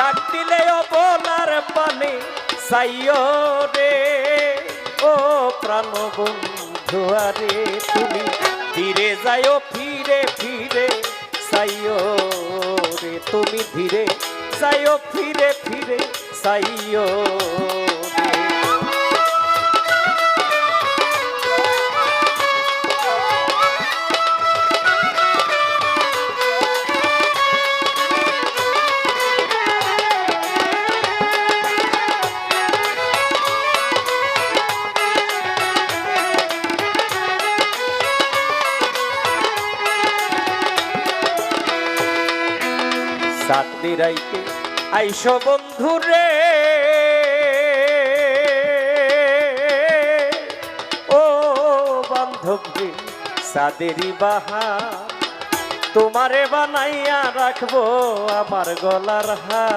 ডাক দিলেও বলার পানে চাইও রে ও প্রাণ বন্ধু আরে তুমি ধীরে যাইও ফিরে ফিরে চাইও রে তুমি ধীরে যাইও ফিরে ফিরে চাইও রে। সাতটি রাইতে আইসো বন্ধু রে ও বান্ধব রে সাদেরি বাহার তোমারে বানাইয়া রাখবো আমার গলার হার।